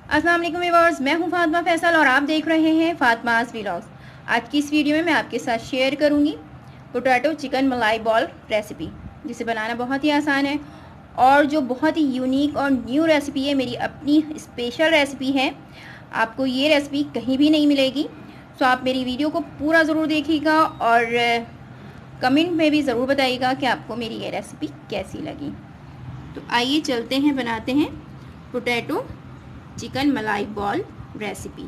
अस्सलाम वालेकुम व्यूअर्स, मैं हूं फातिमा फैसल और आप देख रहे हैं फातिमास व्लॉग्स। आज की इस वीडियो में मैं आपके साथ शेयर करूंगी पोटैटो चिकन मलाई बॉल रेसिपी, जिसे बनाना बहुत ही आसान है और जो बहुत ही यूनिक और न्यू रेसिपी है, मेरी अपनी स्पेशल रेसिपी है। आपको ये रेसिपी कहीं भी नहीं मिलेगी। सो आप मेरी वीडियो को पूरा ज़रूर देखिएगा और कमेंट में भी ज़रूर बताइएगा कि आपको मेरी ये रेसिपी कैसी लगी। तो आइए चलते हैं, बनाते हैं पोटैटो चिकन मलाई बॉल रेसिपी।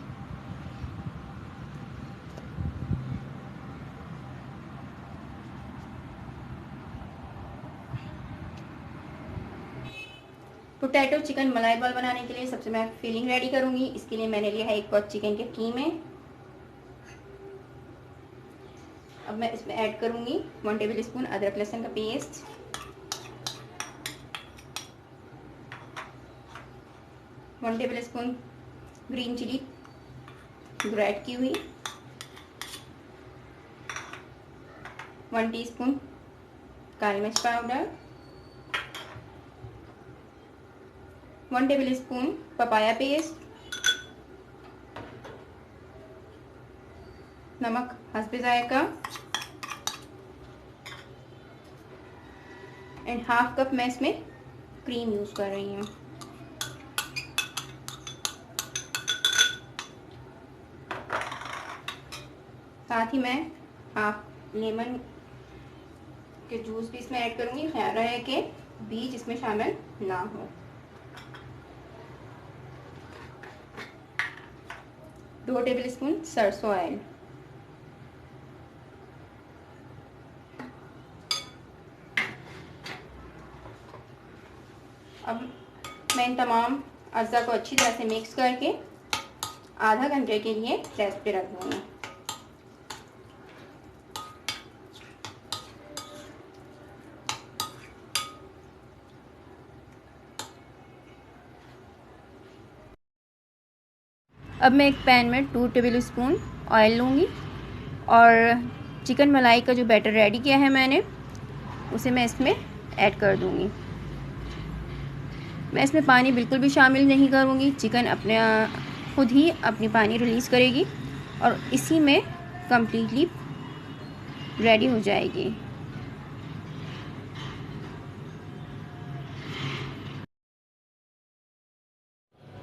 पोटैटो चिकन मलाई बॉल बनाने के लिए सबसे मैं फिलिंग रेडी करूंगी। इसके लिए मैंने लिया है 1 पॉट चिकन के कीमे। अब मैं इसमें ऐड करूंगी 1 टेबल स्पून अदरक लहसुन का paste, 1 table spoon green chilli grate की हुई, 1 टीस्पून काली मिर्च powder, 1 table spoon papaya paste, नमक हस्बे जायका एंड हाफ कप मैं इसमें क्रीम यूज़ कर रही हूँ। साथ ही मैं हाफ लेमन के जूस भी इसमें ऐड करूँगी। ख्याल रहे कि बीज इसमें शामिल ना हो। 2 टेबल स्पून सरसों ऑयल, अब मैं इन तमाम अज्जा को अच्छी तरह से मिक्स करके आधा घंटे के लिए रेस्ट पे रख दूँगी। अब मैं एक पैन में 2 टेबल स्पून ऑयल लूँगी और चिकन मलाई का जो बैटर रेडी किया है मैंने, उसे मैं इसमें ऐड कर दूँगी। मैं इसमें पानी बिल्कुल भी शामिल नहीं करूँगी। चिकन अपने खुद ही अपनी पानी रिलीज़ करेगी और इसी में कम्प्लीटली रेडी हो जाएगी।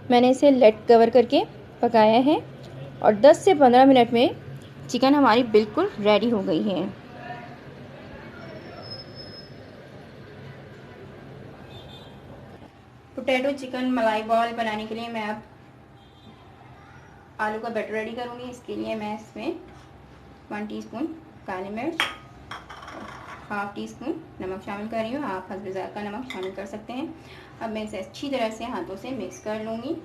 मैंने इसे लेट कवर करके पकाया है और 10 से 15 मिनट में चिकन हमारी बिल्कुल रेडी हो गई है। पोटैटो चिकन मलाई बॉल बनाने के लिए मैं अब आलू का बैटर रेडी करूँगी। इसके लिए मैं इसमें 1 टीस्पून काली मिर्च, हाफ टी स्पून नमक शामिल कर रही हूँ। आप हस्बे ज़ायक़ा नमक शामिल कर सकते हैं। अब मैं इसे अच्छी तरह से हाथों से मिक्स कर लूँगी।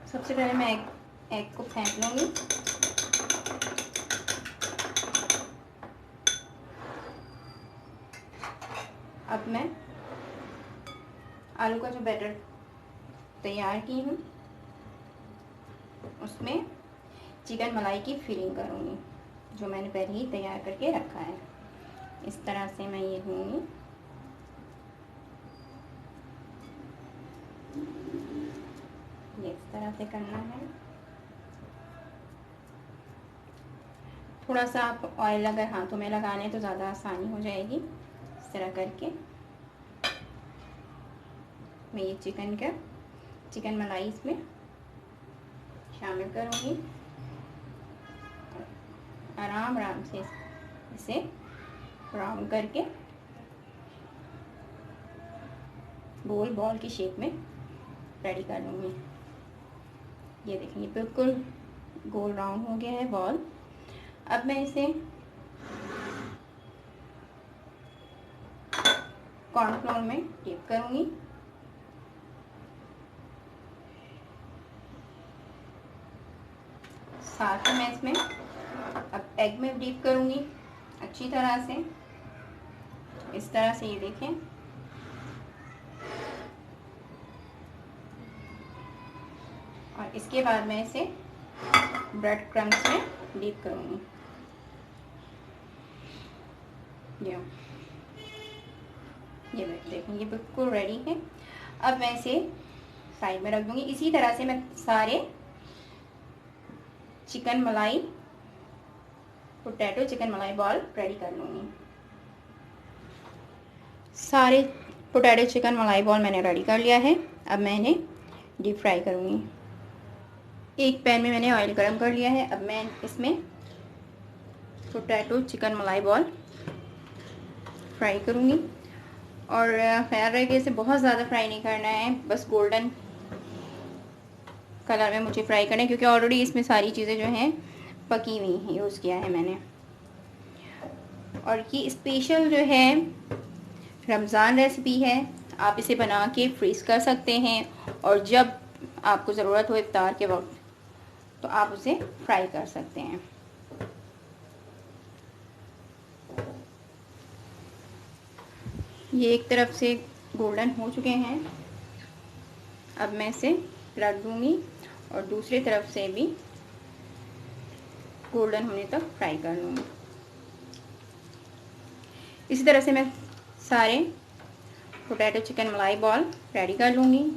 सबसे पहले मैं एग को फेंट लूँगी। अब मैं आलू का जो बैटर तैयार की हूँ, उसमें चिकन मलाई की फिलिंग करूँगी, जो मैंने पहले ही तैयार करके रखा है। इस तरह से मैं ये लूँगी। ये इस तरह से करना है। थोड़ा सा आप ऑयल अगर हाथों में लगा लें तो ज़्यादा आसानी हो जाएगी। इस तरह करके मैं ये चिकन मलाई इसमें शामिल करूँगी। आराम आराम से इसे ब्राउन करके गोल बॉल की शेप में रेडी कर लूँगी। ये देखिए, बिल्कुल गोल राउंड हो गया है बॉल। अब मैं इसे कॉर्नफ्लोर में डिप करूँगी। साथ ही मैं इसमें अब एग में डिप करूँगी अच्छी तरह से। इस तरह से ये देखें। और इसके बाद मैं इसे ब्रेड क्रम्स में डिप करूँगी। ये ये देखें ये बिल्कुल रेडी है। अब मैं इसे साइड में रख दूंगी। इसी तरह से मैं सारे चिकन मलाई पोटैटो चिकन मलाई बॉल रेडी कर लूँगी। सारे पोटैटो चिकन मलाई बॉल मैंने रेडी कर लिया है। अब मैं इन्हें डीप फ्राई करूँगी। एक पैन में मैंने ऑयल गरम कर लिया है। अब मैं इसमें पोटैटो चिकन मलाई बॉल फ्राई करूँगी और ख्याल रहे कि इसे बहुत ज़्यादा फ्राई नहीं करना है, बस गोल्डन कलर में मुझे फ्राई करना है, क्योंकि ऑलरेडी इसमें सारी चीज़ें जो हैं पकी हुई हैं, यूज़ किया है मैंने। और ये स्पेशल जो है रमज़ान रेसिपी है, आप इसे बना के फ्रीज़ कर सकते हैं और जब आपको ज़रूरत हो इफ्तार के वक्त तो आप उसे फ्राई कर सकते हैं। ये एक तरफ से गोल्डन हो चुके हैं। अब मैं इसे पलट दूँगी और दूसरी तरफ से भी गोल्डन होने तक फ्राई कर लूँगी। इसी तरह से मैं सारे पोटैटो चिकन मलाई बॉल रेडी कर लूँगी।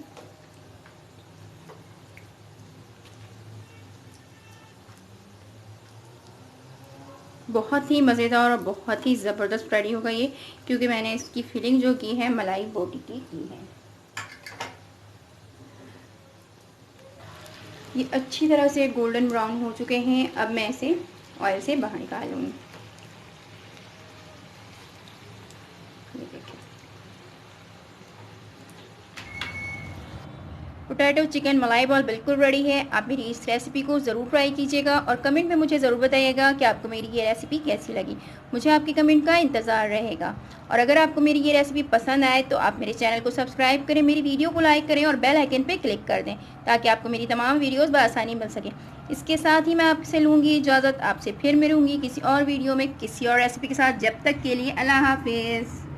बहुत ही मज़ेदार और बहुत ही ज़बरदस्त रेडी होगा ये, क्योंकि मैंने इसकी फिलिंग जो की है मलाई बोटी की है। ये अच्छी तरह से गोल्डन ब्राउन हो चुके हैं। अब मैं इसे ऑयल से बाहर निकाल लूँगी। पोटैटो चिकन मलाई बॉल बिल्कुल रेडी है। आप मेरी इस रेसिपी को ज़रूर ट्राई कीजिएगा और कमेंट में मुझे ज़रूर बताइएगा कि आपको मेरी ये रेसिपी कैसी लगी। मुझे आपके कमेंट का इंतज़ार रहेगा। और अगर आपको मेरी ये रेसिपी पसंद आए तो आप मेरे चैनल को सब्सक्राइब करें, मेरी वीडियो को लाइक करें और बेल आइकन पर क्लिक कर दें, ताकि आपको मेरी तमाम वीडियोज़ बआसानी मिल सकें। इसके साथ ही मैं आपसे लूँगी इजाज़त। आपसे फिर मिलूँगी किसी और वीडियो में किसी और रेसिपी के साथ। जब तक के लिए अल्लाह हाफिज़।